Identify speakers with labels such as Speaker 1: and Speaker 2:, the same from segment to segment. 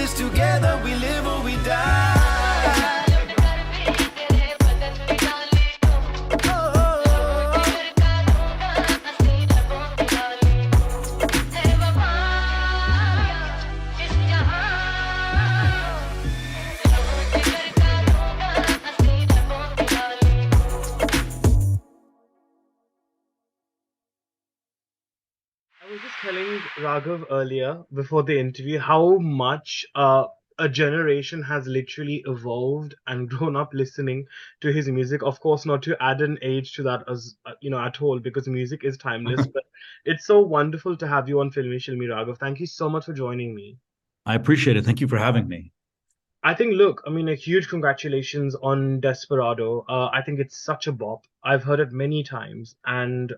Speaker 1: this together, we live or we die.
Speaker 2: I was just telling Raghav earlier before the interview how much a generation has literally evolved and grown up listening to his music. Of course, not to add an age to that as at all, because music is timeless. But it's so wonderful to have you on Filme Shilmy, Raghav. Thank you so much for joining me.
Speaker 3: I appreciate it. Thank you for having me.
Speaker 2: I think, look, I mean, a huge congratulations on Desperado. I think it's such a bop. I've heard it many times, and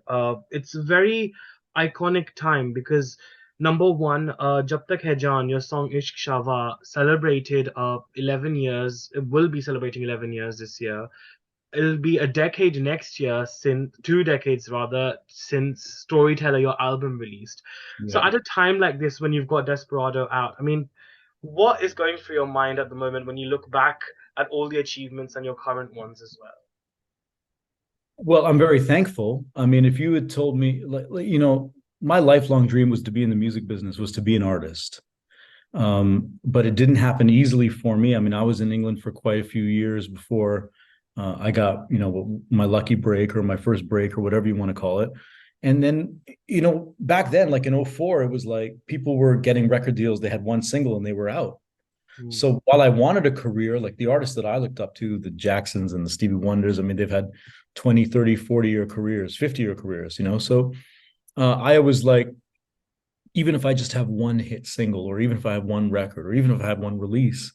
Speaker 2: it's a very iconic time because number one, Jab Tak Hai Jaan, your song Ishq Shava, celebrated 11 years. It will be celebrating 11 years this year. It'll be a decade next year, since 2 decades rather, since Storyteller, your album, released. So
Speaker 3: Yeah.
Speaker 2: at a time like this, when you've got Desperado out, I mean, what is going through your mind at the moment when you look back at all the achievements and your current ones as well?
Speaker 3: Well, I'm very thankful. I mean, if you had told me, my lifelong dream was to be in the music business, was to be an artist. But it didn't happen easily for me. I mean, I was in England for quite a few years before I got, my lucky break or my first break or whatever you want to call it. And then, back then, like in '04, it was like people were getting record deals. They had one single and they were out. So while I wanted a career, like the artists that I looked up to, the Jacksons and the Stevie Wonders, I mean, they've had 20, 30, 40-year careers, 50-year careers, So I was like, even if I just have one hit single, or even if I have one record, or even if I have one release,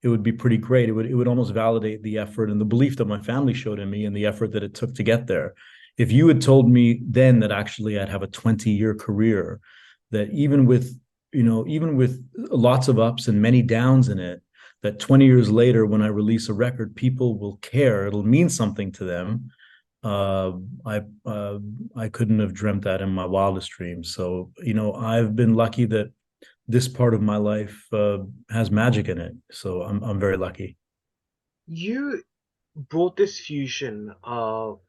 Speaker 3: it would be pretty great. It would almost validate the effort and the belief that my family showed in me and the effort that it took to get there. If you had told me then that actually I'd have a 20-year career, that even with lots of ups and many downs in it, that 20 years later, when I release a record, people will care. It'll mean something to them. I couldn't have dreamt that in my wildest dreams. So, I've been lucky that this part of my life has magic in it. So I'm very lucky.
Speaker 2: You brought this fusion, of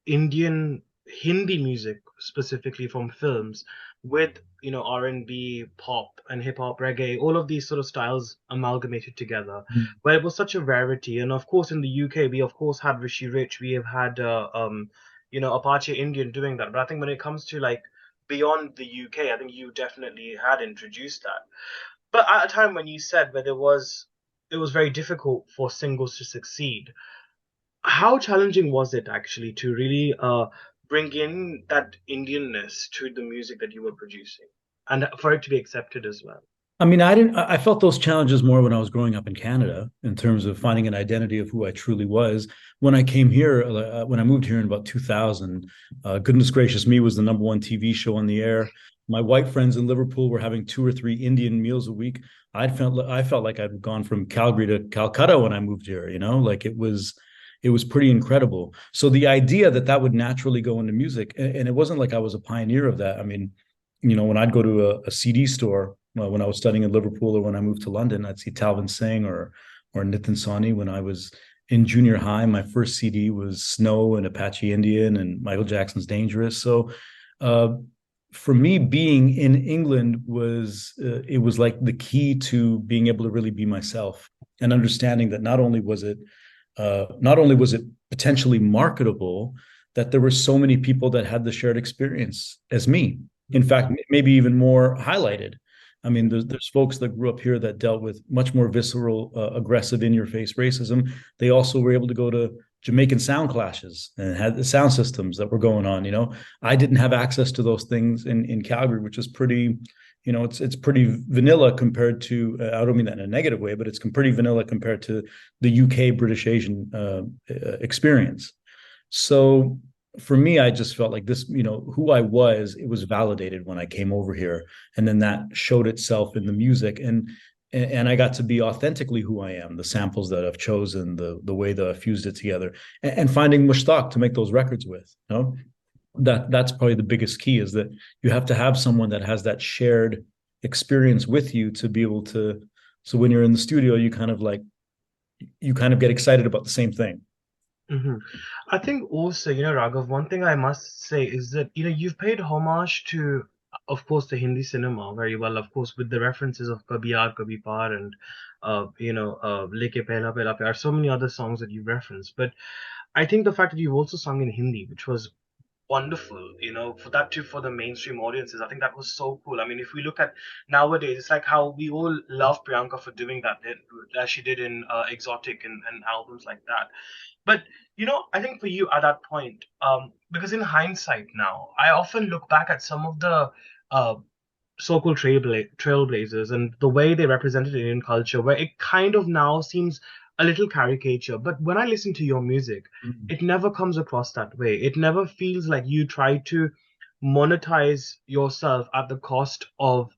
Speaker 2: Indian Hindi music, specifically from films, with R&B, pop, and hip hop, reggae, all of these sort of styles amalgamated together, where it was such a rarity. And of course, in the UK, we of course had Rishi Rich, we have had Apache Indian doing that. But I think when it comes to like beyond the UK, I think you definitely had introduced that. But at a time when you said where it was very difficult for singles to succeed, how challenging was it actually to really bring in that Indianness to the music that you were producing and for it to be accepted as well?
Speaker 3: I mean, I felt those challenges more when I was growing up in Canada in terms of finding an identity of who I truly was. When I came here, when I moved here in about 2000, Goodness Gracious Me was the #1 TV show on the air. My white friends in Liverpool were having 2 or 3 Indian meals a week. I felt like I'd gone from Calgary to Calcutta when I moved here, like it was pretty incredible. So the idea that would naturally go into music, and it wasn't like I was a pioneer of that. I mean, when I'd go to a CD store, when I was studying in Liverpool or when I moved to London, I'd see Talvin Singh or Nitin Sawhney. When I was in junior high, my first CD was Snow and Apache Indian and Michael Jackson's Dangerous. So for me, being in England was like the key to being able to really be myself and understanding that not only was it potentially marketable, that there were so many people that had the shared experience as me. In fact, maybe even more highlighted. I mean, there's folks that grew up here that dealt with much more visceral, aggressive, in-your-face racism. They also were able to go to Jamaican sound clashes and had the sound systems that were going on. I didn't have access to those things in Calgary, which is pretty, it's pretty vanilla compared to, I don't mean that in a negative way, but it's pretty vanilla compared to the UK British Asian experience. So for me, I just felt like this, who I was, it was validated when I came over here. And then that showed itself in the music. And I got to be authentically who I am, the samples that I've chosen, the way that I fused it together, and finding Mushtaq to make those records with. That's probably the biggest key, is that you have to have someone that has that shared experience with you to be able to. So when you're in the studio, you kind of get excited about the same thing.
Speaker 2: Hmm. I think also, Raghav, one thing I must say is that, you've paid homage to, of course, the Hindi cinema very well, of course, with the references of Kabhi Yaar Kabhi Paar and, Leke Pehla Pehla Pyar, so many other songs that you referenced. But I think the fact that you've also sung in Hindi, which was wonderful, for that too, for the mainstream audiences. I think that was so cool. I mean, if we look at nowadays, it's like how we all love Priyanka for doing that, as she did in Exotic and albums like that. But I think for you at that point, because in hindsight now, I often look back at some of the uh, so-called trailblazers and the way they represented Indian culture, where it kind of now seems a little caricature. But when I listen to your music, it never comes across that way. It never feels like you try to monetize yourself at the cost of,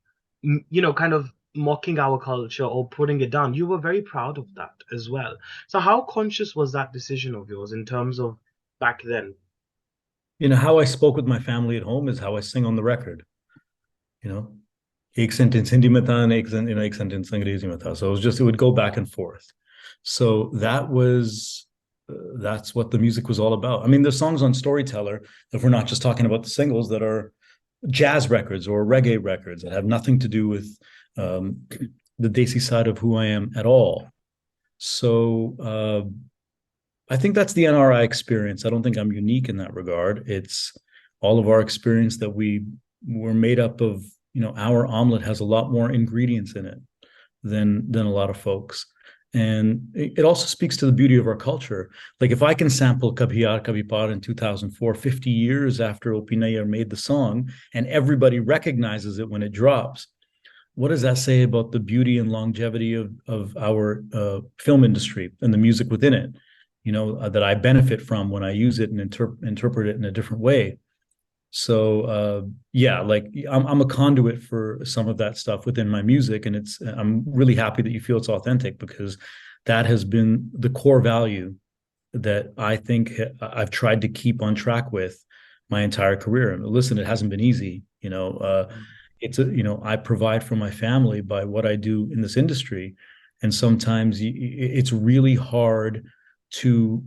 Speaker 2: kind of mocking our culture or putting it down. You were very proud of that as well. So how conscious was that decision of yours in terms of back then?
Speaker 3: How I spoke with my family at home is how I sing on the record. You know, एक sentence Hindi में था and एक sentence अंग्रेजी में था. So it would go back and forth. So that's what the music was all about. I mean, there's songs on Storyteller, if we're not just talking about the singles, that are jazz records or reggae records that have nothing to do with the desi side of who I am at all. So I think that's the NRI experience. I don't think I'm unique in that regard. It's all of our experience that we're made up of. Our omelet has a lot more ingredients in it than a lot of folks. And it also speaks to the beauty of our culture. Like if I can sample Kabhi Yaar Kabhi Paar in 2004, 50 years after O.P. Nayyar made the song, and everybody recognizes it when it drops, what does that say about the beauty and longevity of our film industry and the music within it? That I benefit from when I use it and interpret it in a different way. So yeah, like I'm a conduit for some of that stuff within my music, and I'm really happy that you feel it's authentic, because that has been the core value that I think I've tried to keep on track with my entire career. And listen, it hasn't been easy. I provide for my family by what I do in this industry, and sometimes it's really hard to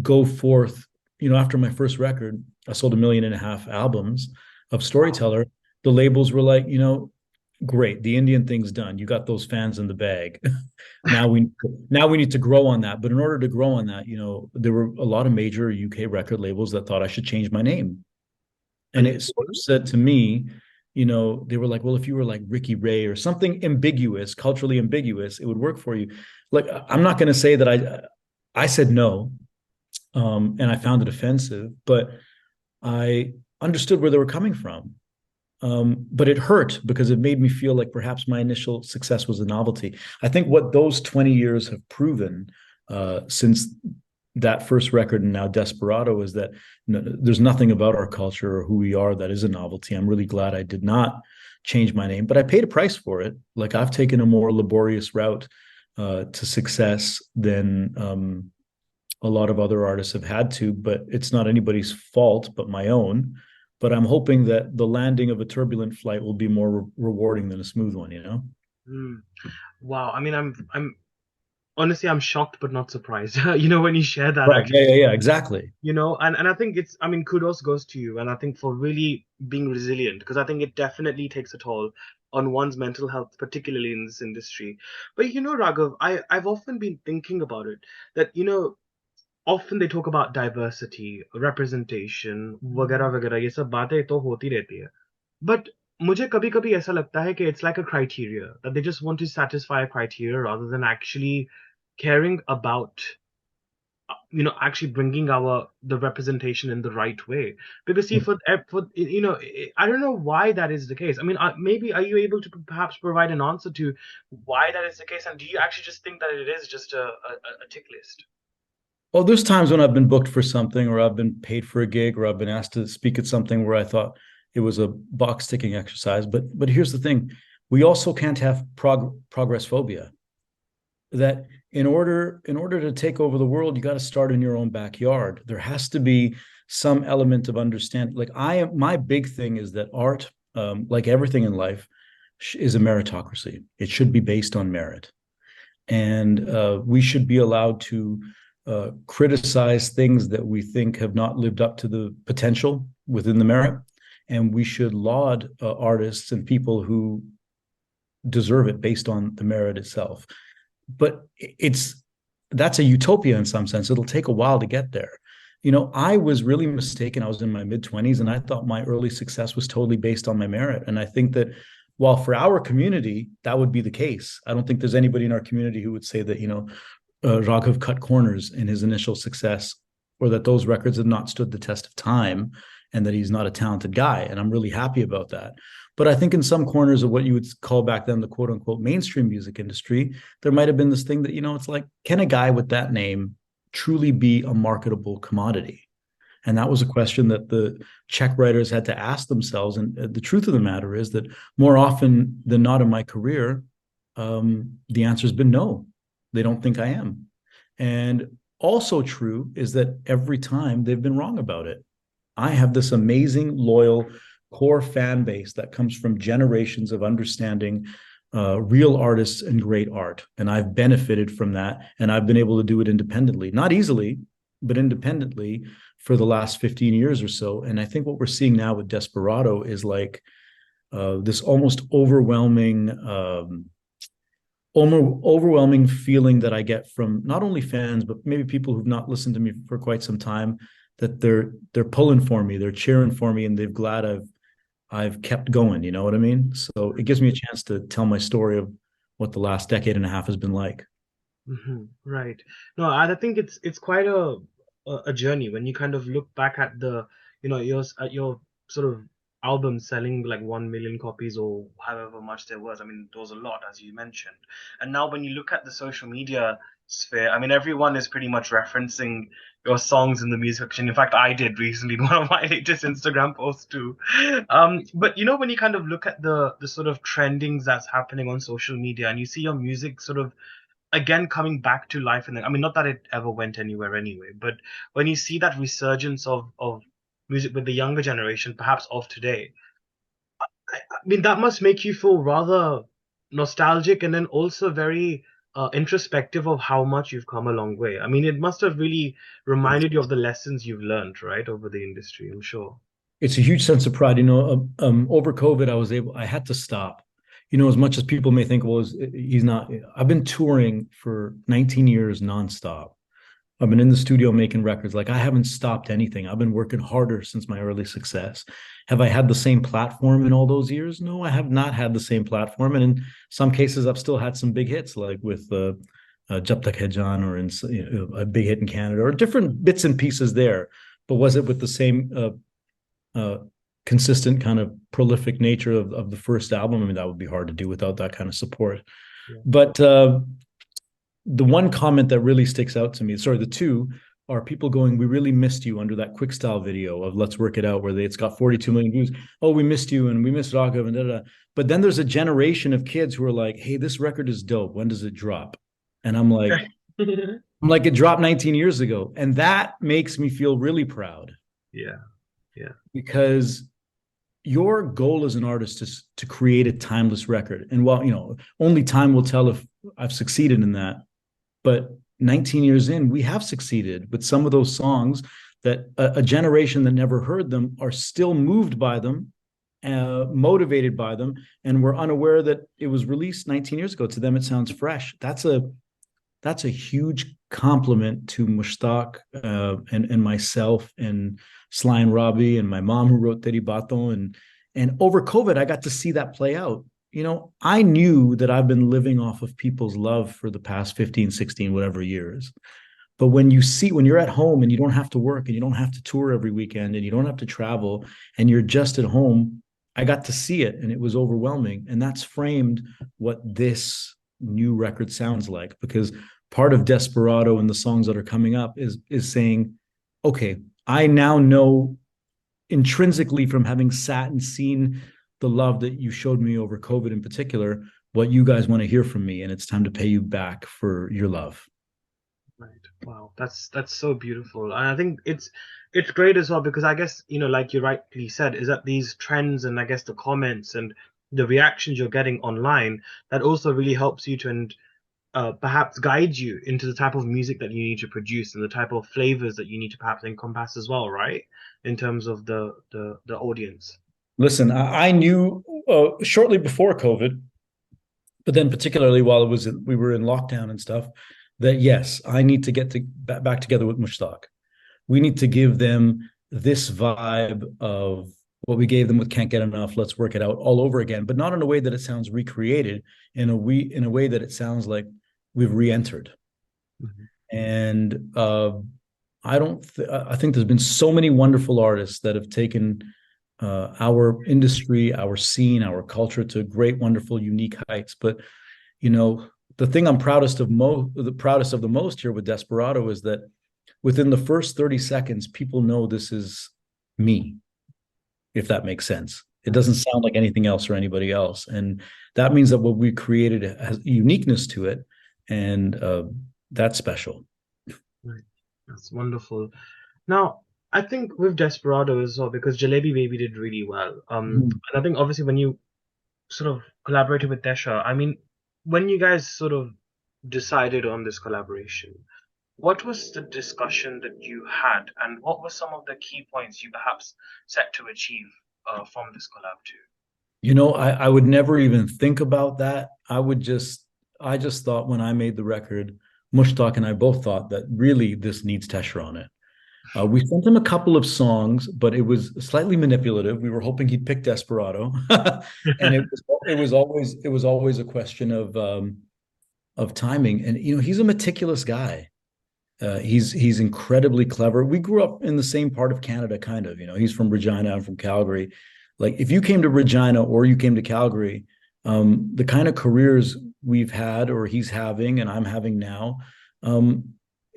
Speaker 3: go forth. After my first record, I sold 1.5 million albums of Storyteller. The labels were like, great, the Indian thing's done. You got those fans in the bag. now we need to grow on that. But in order to grow on that, there were a lot of major UK record labels that thought I should change my name. And it sort of said to me, they were like, well, if you were like Ricky Ray or something ambiguous, culturally ambiguous, it would work for you. Like, I'm not going to say that I said no. And I found it offensive, but I understood where they were coming from. But it hurt because it made me feel like perhaps my initial success was a novelty. I think what those 20 years have proven since that first record and now Desperado is that there's nothing about our culture or who we are that is a novelty. I'm really glad I did not change my name, but I paid a price for it. Like I've taken a more laborious route to success than a lot of other artists have had to, but it's not anybody's fault but my own. But I'm hoping that the landing of a turbulent flight will be more rewarding than a smooth one,
Speaker 2: Wow. I mean, I'm honestly, I'm shocked but not surprised. When you share that,
Speaker 3: Right.
Speaker 2: actually,
Speaker 3: Yeah, exactly.
Speaker 2: And I think I mean, kudos goes to you, and I think for really being resilient, because I think it definitely takes a toll on one's mental health, particularly in this industry. But Raghav, I've often been thinking about it, that often they talk about diversity, representation, वगैरह वगैरह, ये सब बातें तो होती रहती है. But मुझे कभी कभी ऐसा लगता है कि it's like a criteria, that they just want to satisfy a criteria rather than actually caring about actually bringing the representation in the right way. Because see, I don't know why that is the case. I mean, maybe are you able to perhaps provide an answer to why that is the case, and do you actually just think that it is just a tick list?
Speaker 3: Well, there's times when I've been booked for something, or I've been paid for a gig, or I've been asked to speak at something where I thought it was a box ticking exercise. But here's the thing: we also can't have progress phobia. That in order to take over the world, you got to start in your own backyard. There has to be some element of understanding. Like my big thing is that art, like everything in life, is a meritocracy. It should be based on merit. And we should be allowed to criticize things that we think have not lived up to the potential within the merit. And we should laud artists and people who deserve it based on the merit itself. But that's a utopia in some sense. It'll take a while to get there. I was really mistaken. I was in my mid-20s and I thought my early success was totally based on my merit. And I think that while for our community, that would be the case, I don't think there's anybody in our community who would say that, Raghav cut corners in his initial success, or that those records have not stood the test of time and that he's not a talented guy. And I'm really happy about that. But I think in some corners of what you would call back then the quote unquote mainstream music industry, there might have been this thing that, it's like, can a guy with that name truly be a marketable commodity? And that was a question that the check writers had to ask themselves. And the truth of the matter is that more often than not in my career, the answer has been no. They don't think I am. And also true is that every time they've been wrong about it. I have this amazing, loyal, core fan base that comes from generations of understanding real artists and great art. And I've benefited from that. And I've been able to do it independently, not easily, but independently for the last 15 years or so. And I think what we're seeing now with Desperado is like this almost overwhelming feeling that I get from not only fans, but maybe people who've not listened to me for quite some time, that they're pulling for me, they're cheering for me, and they're glad I've kept going. You know what I mean? So it gives me a chance to tell my story of what the last decade and a half has been like.
Speaker 2: Right. No, I think it's quite a journey when you kind of look back at your sort of album selling like 1 million copies or however much there was. I mean, there was a lot, as you mentioned. And now when you look at the social media sphere, I mean, everyone is pretty much referencing your songs in the music section. In fact, I did recently in one of my latest Instagram posts too. But when you kind of look at the sort of trendings that's happening on social media and you see your music sort of again coming back to life, and I mean, not that it ever went anywhere anyway, but when you see that resurgence of music with the younger generation, perhaps of today, I mean, that must make you feel rather nostalgic and then also very introspective of how much you've come a long way. I mean, it must have really reminded you of the lessons you've learned, right, over the industry, I'm sure.
Speaker 3: It's a huge sense of pride. Over COVID, I had to stop. As much as people may think, well, he's not, I've been touring for 19 years nonstop. I've been in the studio making records. Like, I haven't stopped anything. I've been working harder since my early success. Have I had the same platform in all those years? No, I have not had the same platform. And in some cases, I've still had some big hits, like with Jab Tak Hai Jaan, or a big hit in Canada, or different bits and pieces there. But was it with the same consistent kind of prolific nature of the first album? I mean, that would be hard to do without that kind of support. Yeah. But the one comment that really sticks out to me, the two, are people going, "We really missed you," under that quick style video of "Let's Work It Out," where it's got 42 million views. "Oh, we missed you, and we missed Raghav," and da da. But then there's a generation of kids who are like, "Hey, this record is dope. When does it drop?" And I'm like, it dropped 19 years ago. And that makes me feel really proud.
Speaker 2: Yeah. Yeah.
Speaker 3: Because your goal as an artist is to create a timeless record. And while, only time will tell if I've succeeded in that. But 19 years in, we have succeeded with some of those songs that a generation that never heard them are still moved by them, motivated by them, and were unaware that it was released 19 years ago. To them, it sounds fresh. That's a huge compliment to Mushtaq and myself and Sly and Robbie and my mom, who wrote Teri Baaton. And over COVID, I got to see that play out. I knew that I've been living off of people's love for the past 15, 16, whatever years. But when you're at home and you don't have to work and you don't have to tour every weekend and you don't have to travel and you're just at home, I got to see it, and it was overwhelming. And that's framed what this new record sounds like, because part of Desperado and the songs that are coming up is saying, okay, I now know intrinsically, from having sat and seen the love that you showed me over COVID in particular, what you guys want to hear from me, and it's time to pay you back for your love.
Speaker 2: Right. Wow. That's so beautiful. And I think it's great as well, because I guess, like you rightly said, is that these trends and I guess the comments and the reactions you're getting online, that also really helps you to and perhaps guide you into the type of music that you need to produce and the type of flavors that you need to perhaps encompass as well, right? In terms of the audience.
Speaker 3: Listen, I knew shortly before COVID, but then particularly while we were in lockdown and stuff, that yes, I need to get back together with Mushtaq. We need to give them this vibe of what we gave them with Can't Get Enough, Let's Work It Out all over again, but not in a way that it sounds recreated, in a way that it sounds like we've re-entered. Mm-hmm. And I think there's been so many wonderful artists that have taken our industry, our scene, our culture to great, wonderful, unique heights. But the thing I'm proudest of the most here with Desperado is that within the first 30 seconds, people know this is me, if that makes sense. It doesn't sound like anything else or anybody else. And that means that what we created has uniqueness to it. And that's special.
Speaker 2: Right. That's wonderful. Now, I think with Desperado as well, because Jalebi Baby did really well. And I think obviously when you sort of collaborated with Tesher, I mean, when you guys sort of decided on this collaboration, what was the discussion that you had, and what were some of the key points you perhaps set to achieve from this collab too?
Speaker 3: I would never even think about that. I just thought when I made the record, Mushtaq and I both thought that really this needs Tesher on it. We sent him a couple of songs, but it was slightly manipulative. We were hoping he'd pick Desperado, and it was always a question of timing. And he's a meticulous guy. He's incredibly clever. We grew up in the same part of Canada, kind of. He's from Regina, I'm from Calgary. Like if you came to Regina or you came to Calgary, the kind of careers we've had or he's having and I'm having now,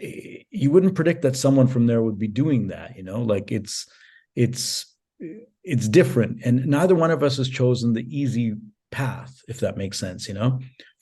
Speaker 3: you wouldn't predict that someone from there would be doing that. Like it's different, and neither one of us has chosen the easy path, if that makes sense.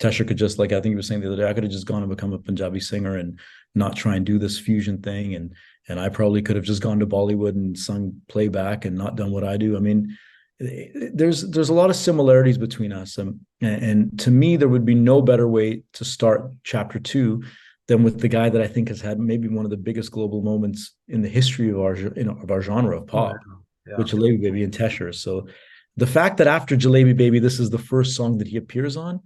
Speaker 3: Tesher could just, like I think he was saying the other day, I could have just gone and become a Punjabi singer and not try and do this fusion thing, and I probably could have just gone to Bollywood and sung playback and not done what I do. I mean, there's a lot of similarities between us, and to me there would be no better way to start chapter 2 than with the guy that I think has had maybe one of the biggest global moments in the history of our genre of pop, with Jalebi Baby and Tesher. So the fact that after Jalebi Baby, this is the first song that he appears on,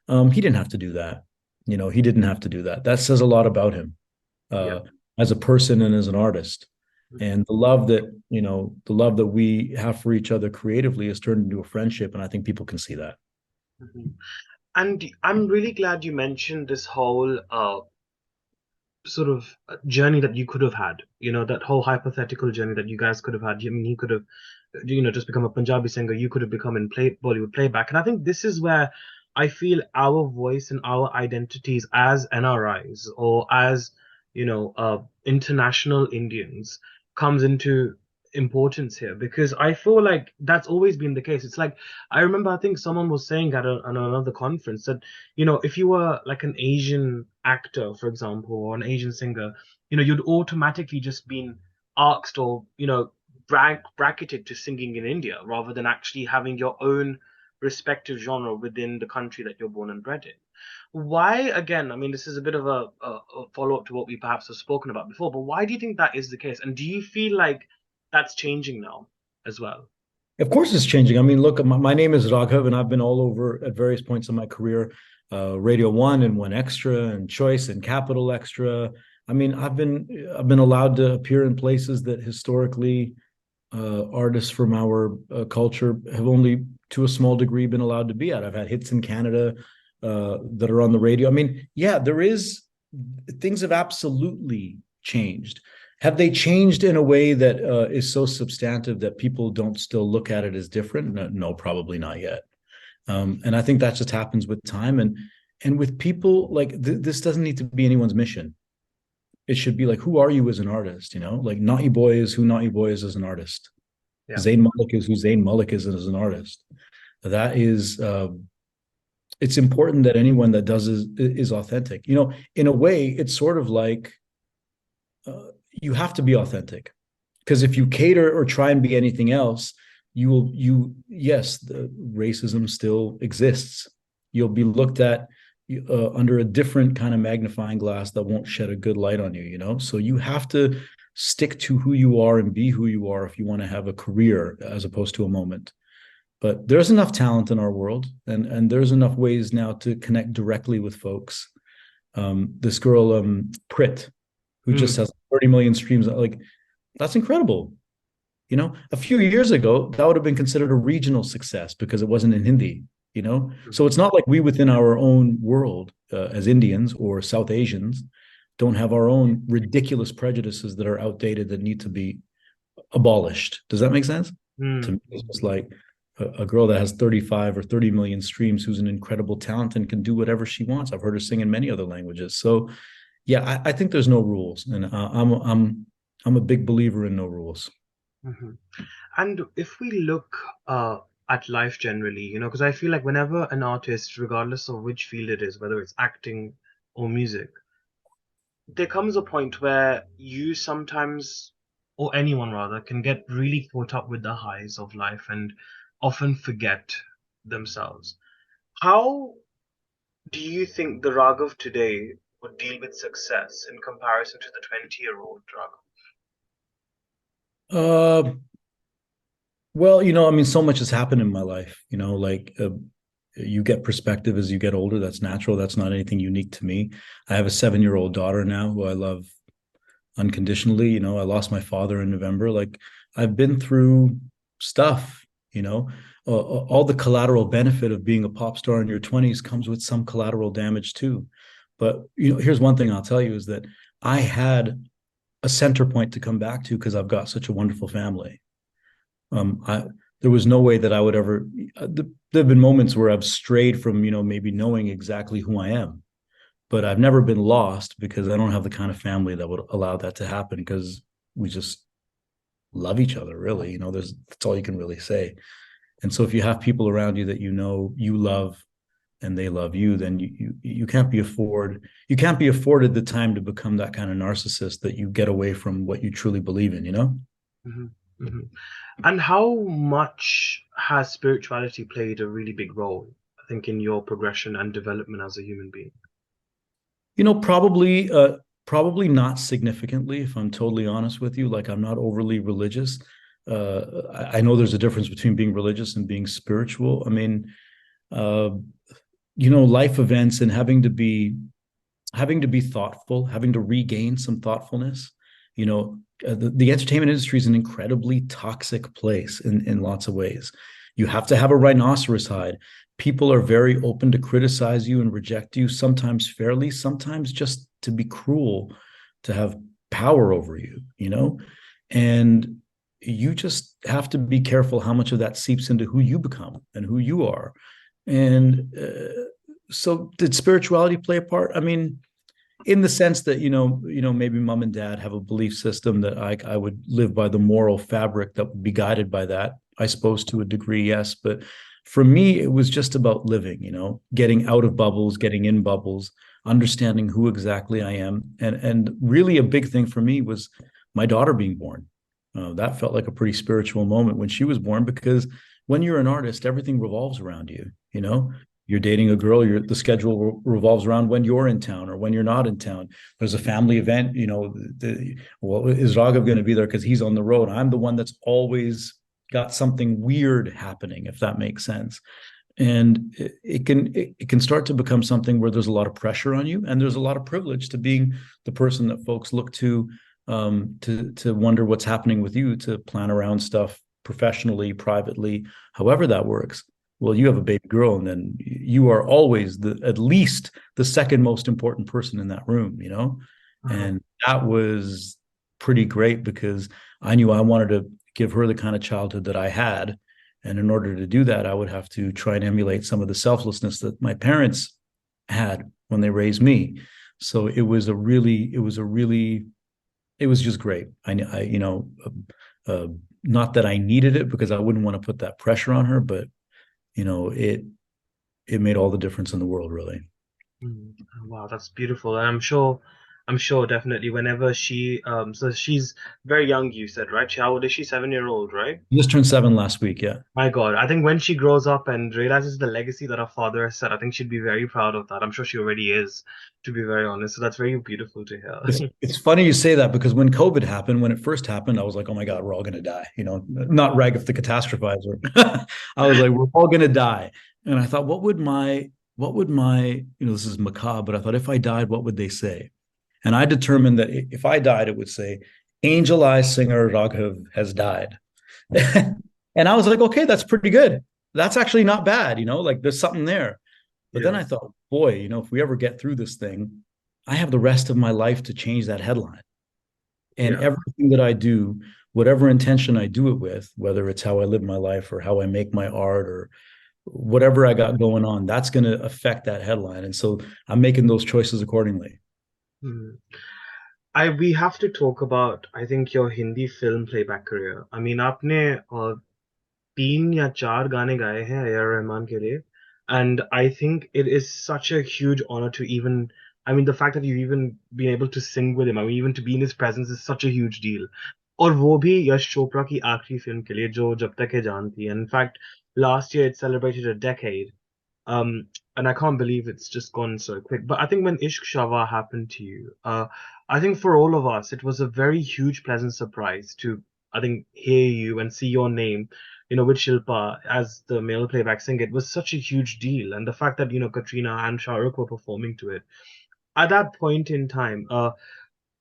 Speaker 3: he didn't have to do that. He didn't have to do that. That says a lot about him as a person and as an artist. And the love that we have for each other creatively has turned into a friendship, and I think people can see that.
Speaker 2: Mm-hmm. And I'm really glad you mentioned this whole sort of journey that you could have had, that whole hypothetical journey that you guys could have had. I mean, he could have, just become a Punjabi singer. You could have become in Bollywood playback. And I think this is where I feel our voice and our identities as NRIs or as, international Indians comes into importance here, because I feel like that's always been the case. It's like, I remember, I think someone was saying at another conference that, if you were like an Asian actor, for example, or an Asian singer, you'd automatically just been asked or, bracketed to singing in India rather than actually having your own respective genre within the country that you're born and bred in. Why, again, I mean, this is a bit of a follow-up to what we perhaps have spoken about before, but why do you think that is the case? And do you feel like that's changing now as well?
Speaker 3: Of course it's changing. I mean, look, my name is Raghav, and I've been all over at various points in my career, Radio 1 and 1 Extra and Choice and Capital Extra. I mean, I've been allowed to appear in places that historically artists from our culture have only to a small degree been allowed to be at. I've had hits in Canada that are on the radio. I mean, yeah, things have absolutely changed. Have they changed in a way that is so substantive that people don't still look at it as different? No, probably not yet. And I think that just happens with time and with people. Like this doesn't need to be anyone's mission. It should be like, who are you as an artist? Like Naughty Boy is who Naughty Boy is as an artist. Yeah. Zayn Malik is who Zayn Malik is as an artist. That is, it's important that anyone that does is authentic. In a way, it's sort of like you have to be authentic, because if you cater or try and be anything else, yes, the racism still exists. You'll be looked at under a different kind of magnifying glass that won't shed a good light on you, So you have to stick to who you are and be who you are if you want to have a career as opposed to a moment. But there's enough talent in our world, and there's enough ways now to connect directly with folks. This girl, Prit, who just has 30 million streams, like that's incredible. A few years ago, that would have been considered a regional success because it wasn't in Hindi, So it's not like we within our own world, as Indians or South Asians, don't have our own ridiculous prejudices that are outdated that need to be abolished. Does that make sense? To me, it's just like a girl that has 35 or 30 million streams who's an incredible talent and can do whatever she wants. I've heard her sing in many other languages. So yeah, I think there's no rules, and I'm a big believer in no rules.
Speaker 2: And if we look at life generally, because I feel like whenever an artist, regardless of which field it is, whether it's acting or music, there comes a point where you sometimes, or anyone rather, can get really caught up with the highs of life and often forget themselves. How do you think the Raghav today would deal with success in comparison to the 20-year-old Raghav?
Speaker 3: Well, I mean, so much has happened in my life, like you get perspective as you get older. That's natural. That's not anything unique to me. I have a 7-year-old daughter now who I love unconditionally. I lost my father in November. Like I've been through stuff, all the collateral benefit of being a pop star in your 20s comes with some collateral damage too. But, here's one thing I'll tell you is that I had a center point to come back to because I've got such a wonderful family. There was no way that I would ever. There have been moments where I've strayed from, maybe knowing exactly who I am, but I've never been lost because I don't have the kind of family that would allow that to happen because we just love each other, really. That's all you can really say. And so if you have people around you that you love and they love you, then you can't be afforded the time to become that kind of narcissist that you get away from what you truly believe in,
Speaker 2: Mm-hmm. Mm-hmm. And how much has spirituality played a really big role, I think, in your progression and development as a human being?
Speaker 3: Probably not significantly, if I'm totally honest with you. Like I'm not overly religious. I know there's a difference between being religious and being spiritual. I mean, life events and having to be thoughtful, having to regain some thoughtfulness. The entertainment industry is an incredibly toxic place in lots of ways. You have to have a rhinoceros hide. People are very open to criticize you and reject you, sometimes fairly, sometimes just to be cruel, to have power over you, and you just have to be careful how much of that seeps into who you become and who you are. And so did spirituality play a part? I mean, in the sense that, maybe mom and dad have a belief system that I would live by the moral fabric that would be guided by that. I suppose to a degree, yes. But for me, it was just about living, getting out of bubbles, getting in bubbles, understanding who exactly I am. And really a big thing for me was my daughter being born. That felt like a pretty spiritual moment when she was born, because when you're an artist, everything revolves around you. You're dating a girl, the schedule revolves around when you're in town or when you're not in town. There's a family event, is Raghav going to be there because he's on the road? I'm the one that's always got something weird happening, if that makes sense. And it can start to become something where there's a lot of pressure on you, and there's a lot of privilege to being the person that folks look to wonder what's happening with you, to plan around stuff professionally, privately, however that works. Well, you have a baby girl, and then you are always at least the second most important person in that room, And that was pretty great because I knew I wanted to give her the kind of childhood that I had. And in order to do that, I would have to try and emulate some of the selflessness that my parents had when they raised me. So it was just great. Not that I needed it, because I wouldn't want to put that pressure on her, but it made all the difference in the world, really.
Speaker 2: Wow, that's beautiful. And I'm sure I'm sure definitely whenever so she's very young, you said, right? How old is she? 7 year old, right?
Speaker 3: He just turned 7 last week. Yeah.
Speaker 2: My God, I think when she grows up and realizes the legacy that her father has set, I think she'd be very proud of that. I'm sure she already is, to be very honest. So that's very beautiful to hear.
Speaker 3: It's funny you say that because when COVID happened, when it first happened, I was like, oh my God, we're all going to die. Not Raghav the catastrophizer. I was like, we're all going to die. And I thought, this is macabre, but I thought if I died, what would they say? And I determined that if I died, it would say, Angel Eyes singer Raghav has died. And I was like, okay, that's pretty good. That's actually not bad. Like there's something there. But then
Speaker 2: Yeah,
Speaker 3: I thought, boy, if we ever get through this thing, I have the rest of my life to change that headline. And
Speaker 2: yeah.
Speaker 3: everything that I do, whatever intention I do it with, whether it's how I live my life or how I make my art or whatever I got going on, that's going to affect that headline. And so I'm making those choices accordingly.
Speaker 2: Hmm. We have to talk about, I think, your Hindi film playback career. I mean, आपने 3 या 4 गाने गाए हैं A.R. Rahman के लिए, and I think it is such a huge honor to even, I mean, the fact that you've even been able to sing with him, I mean, even to be in his presence is such a huge deal. और वो भी यश चोपड़ा की आखिरी film के लिए जो जब तक है जान थी. And in fact, last year it celebrated a decade. And I can't believe it's just gone so quick. But I think when Ishq Shava happened to you, I think for all of us, it was a very huge, pleasant surprise to, I think, hear you and see your name, with Shilpa as the male playback singer. It was such a huge deal. And the fact that, Katrina and Shah Rukh were performing to it. At that point in time,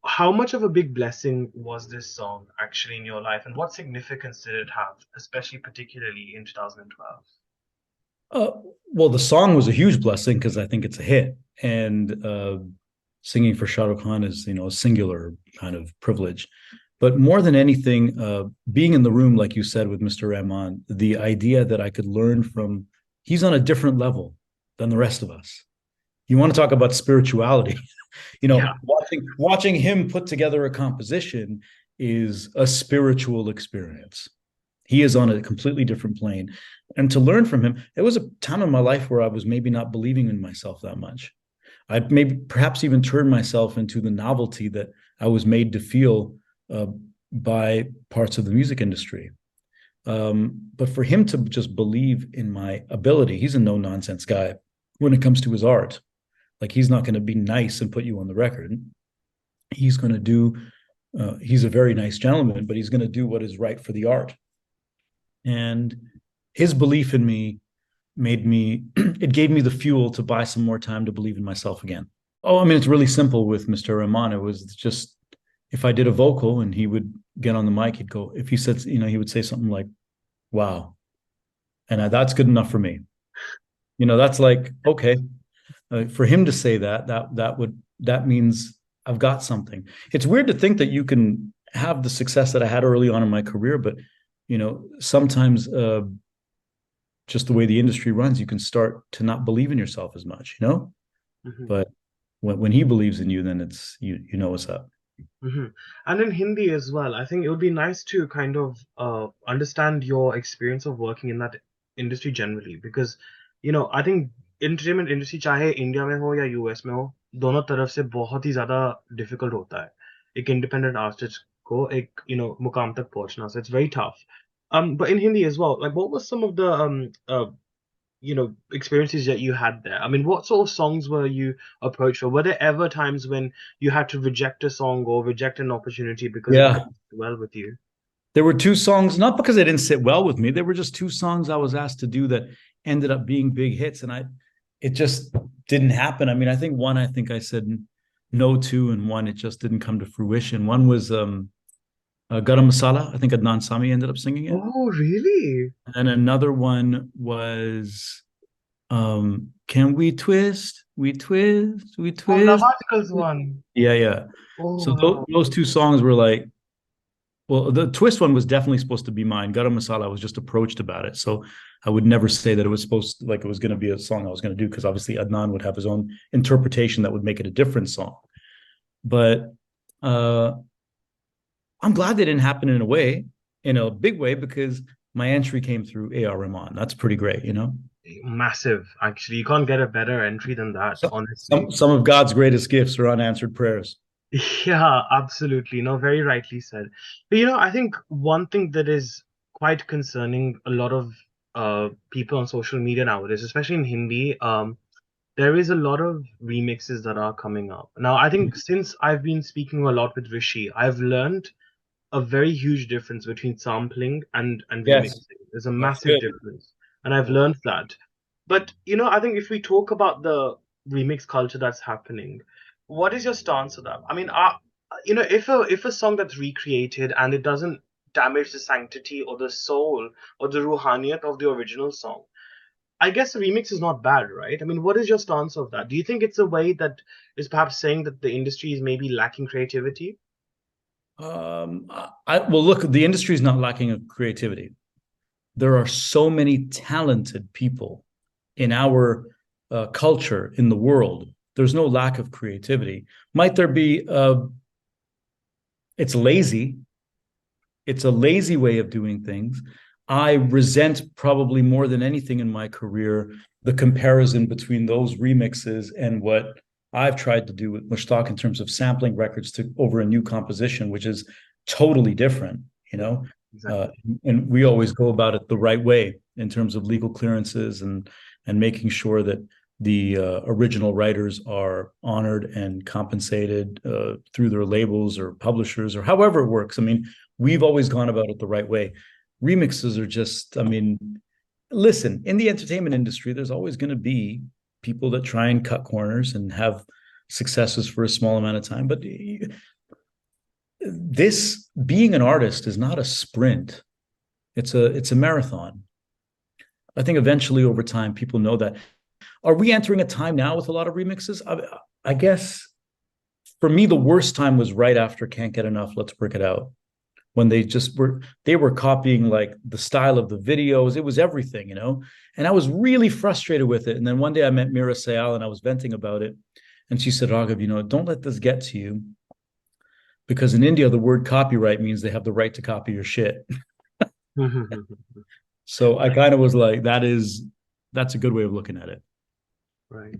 Speaker 2: how much of a big blessing was this song actually in your life? And what significance did it have, especially particularly in 2012?
Speaker 3: Uh, well, the song was a huge blessing because I think it's a hit. And singing for Shah Rukh Khan is, a singular kind of privilege. But more than anything, being in the room, like you said, with Mr. Rahman, the idea that I could learn from, he's on a different level than the rest of us. You want to talk about spirituality.
Speaker 2: Yeah.
Speaker 3: Watching him put together a composition is a spiritual experience. He is on a completely different plane. And to learn from him, it was a time in my life where I was maybe not believing in myself that much. I maybe perhaps even turned myself into the novelty that I was made to feel uh, by parts of the music industry. But for him to just believe in my ability, he's a no nonsense guy when it comes to his art. Like he's not going to be nice and put you on the record. He's going to do, he's a very nice gentleman, but he's going to do what is right for the art. And his belief in me it gave me the fuel to buy some more time to believe in myself again. Oh, I mean, it's really simple with Mr. Rahman. It was just, if I did a vocal and he would get on the mic, he'd go, if he said, he would say something like, wow. And that's good enough for me. That's like, okay, for him to say that means I've got something. It's weird to think that you can have the success that I had early on in my career, but sometimes just the way the industry runs, you can start to not believe in yourself as much,
Speaker 2: Mm-hmm.
Speaker 3: but when he believes in you, then it's you know what's up.
Speaker 2: Mm-hmm. And in Hindi as well, I think it would be nice to kind of understand your experience of working in that industry generally, because I think entertainment industry चाहे India में हो या US में हो, दोनों तरफ से बहुत ही ज्यादा डिफिकल्ट होता है एक इंडिपेंडेंट आर्टिस्ट को एक मुकाम तक पहुंचना. So it's very tough. But in Hindi as well, like what was some of the experiences that you had there? I mean, what sort of songs were you approached for? Were there ever times when you had to reject a song or reject an opportunity because it
Speaker 3: Yeah,
Speaker 2: didn't sit well with you?
Speaker 3: there were two songs, not because they didn't sit well with me. There were just two songs I was asked to do that ended up being big hits, and it just didn't happen. I mean, I think I said no to, and one it just didn't come to fruition. One was Garam Masala. I think Adnan Sami ended up singing it.
Speaker 2: Oh, really?
Speaker 3: And another one was Can We Twist? We twist, we
Speaker 2: Oh,
Speaker 3: twist.
Speaker 2: Navatikals one.
Speaker 3: Yeah, yeah.
Speaker 2: Oh,
Speaker 3: So
Speaker 2: wow.
Speaker 3: those two songs were like, well, the twist one was definitely supposed to be mine. Garam Masala, I was just approached about it. So I would never say that it was like it was going to be a song I was going to do, because obviously Adnan would have his own interpretation that would make it a different song. But I'm glad they didn't happen in a big way, because my entry came through A.R. Rahman. That's pretty great.
Speaker 2: Massive. Actually, you can't get a better entry than that,
Speaker 3: So,
Speaker 2: honestly.
Speaker 3: some of God's greatest gifts are unanswered prayers.
Speaker 2: Yeah, absolutely. No, very rightly said. But I think one thing that is quite concerning a lot of people on social media nowadays, especially in Hindi, there is a lot of remixes that are coming up. Now, I think since I've been speaking a lot with Rishi, I've learned a very huge difference between sampling and
Speaker 3: Yes,
Speaker 2: remixing. There's a
Speaker 3: that's
Speaker 2: massive
Speaker 3: good.
Speaker 2: difference, and I've learned that. But I think if we talk about the remix culture that's happening, what is your stance on that? I mean, if a song that's recreated and it doesn't damage the sanctity or the soul or the ruhaniyat of the original song, I guess the remix is not bad, right? I mean, what is your stance of that? Do you think it's a way that is perhaps saying that the industry is maybe lacking creativity?
Speaker 3: Well, look, the industry is not lacking of creativity. There are so many talented people in our culture in the world. There's no lack of creativity. Might there be? It's lazy. It's a lazy way of doing things. I resent probably more than anything in my career the comparison between those remixes and what I've tried to do with Mushtaq in terms of sampling records to over a new composition, which is totally different, you
Speaker 2: Yeah,
Speaker 3: know. Uh,
Speaker 2: exactly.
Speaker 3: and we always go about it the right way in terms of legal clearances and making sure that the original writers are honored and compensated through their labels or publishers or however it works. I mean, we've always gone about it the right way. Remixes are just, I mean, listen, in the entertainment industry, there's always going to be people that try and cut corners and have successes for a small amount of time. But this being an artist is not a sprint. It's a marathon. I think eventually over time people know that. Are we entering a time now with a lot of remixes? I guess for me the worst time was right after Can't Get Enough, Let's Work It Out, when they were copying like the style of the videos. It was everything, and I was really frustrated with it. And then one day I met Mira Sayal and I was venting about it, and she said, Raghav, don't let this get to you, because in India the word copyright means they have the right to copy your shit. So I kind of was like, that's a good way of looking at it.
Speaker 2: Right.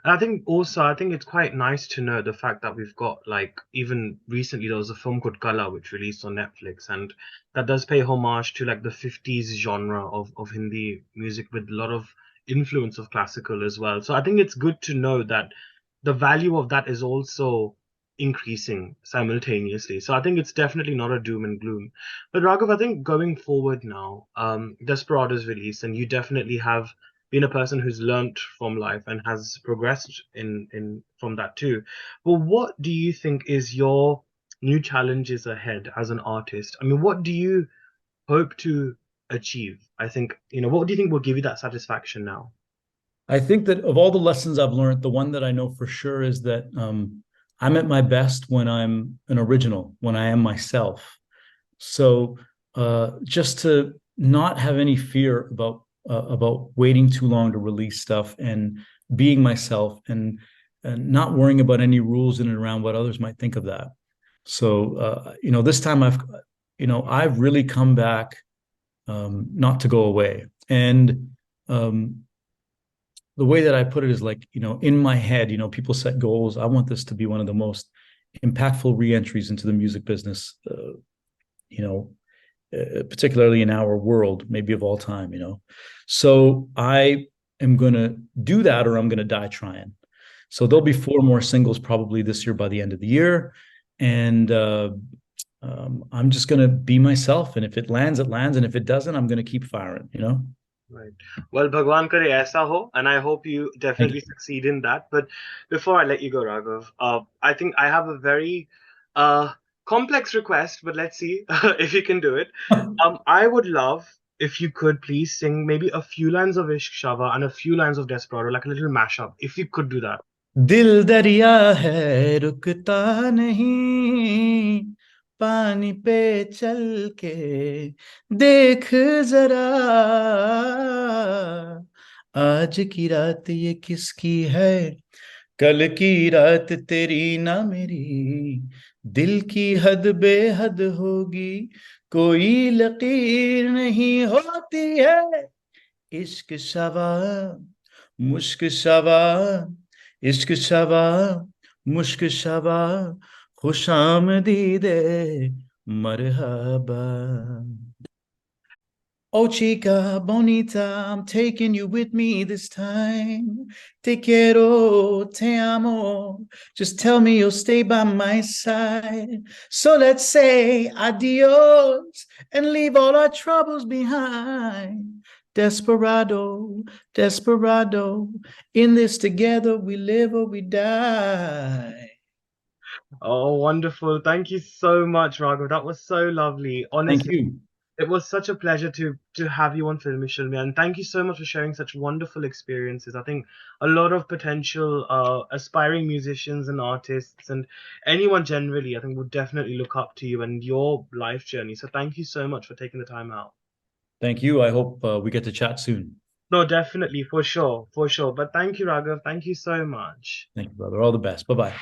Speaker 2: And I think also, I think it's quite nice to know the fact that we've got, like, even recently there was a film called Kala which released on Netflix, and that does pay homage to like the 50s genre of Hindi music with a lot of influence of classical as well. So I think it's good to know that the value of that is also increasing simultaneously. So I think it's definitely not a doom and gloom. But Raghav, I think going forward now, Desperado's release, and you definitely have been a person who's learnt from life and has progressed in from that too. Well, what do you think is your new challenges ahead as an artist? I mean, what do you hope to achieve? I think, what do you think will give you that satisfaction now?
Speaker 3: I think that of all the lessons I've learned, the one that I know for sure is that I'm at my best when I'm an original, when I am myself. So just to not have any fear about waiting too long to release stuff and being myself and not worrying about any rules in and around what others might think of that. So this time I've really come back, not to go away. And um, the way that I put it is like, in my head, people set goals. I want this to be one of the most impactful reentries into the music business, you know, particularly in our world, maybe of all time. So I am going to do that or I'm going to die trying. So there'll be four more singles probably this year by the end of the year. And I'm just going to be myself. And if it lands, it lands. And if it doesn't, I'm going to keep firing.
Speaker 2: Right. Well, Bhagwan kare aisa ho, and I hope you
Speaker 3: Thank
Speaker 2: definitely
Speaker 3: you.
Speaker 2: succeed in that. But before I let you go, Raghav, I think I have a very uh, complex request, but let's see if you can do it. I would love if you could please sing maybe a few lines of Ishq Shava and a few lines of Desperado, like a little mashup, if you could do that.
Speaker 3: दिल दरिया है रुकता नहीं पानी पे चल के देख जरा आज की रात ये किसकी है कल की रात तेरी ना मेरी दिल की हद बेहद होगी कोई लकीर नहीं होती है इश्क शवा मुश्क शवा इश्क शवा मुश्क शवा Khush aamdeed, marhaba. Oh, chica bonita, I'm taking you with me this time. Te quiero, te amo. Just tell me you'll stay by my side. So let's say adios and leave all our troubles behind. Desperado, desperado. In this together we live or we die.
Speaker 2: Oh, wonderful. Thank you so much, Raghav. That was so lovely.
Speaker 3: Thank
Speaker 2: Honestly,
Speaker 3: you.
Speaker 2: it was such a pleasure to have you on Filme Shilmy, and thank you so much for sharing such wonderful experiences. I think a lot of potential aspiring musicians and artists and anyone generally, I think, would definitely look up to you and your life journey. So thank you so much for taking the time out.
Speaker 3: Thank you. I hope we get to chat soon.
Speaker 2: No, definitely, for sure, for sure. But thank you, Raghav. Thank you so much.
Speaker 3: Thank you, brother. All the best. Bye bye.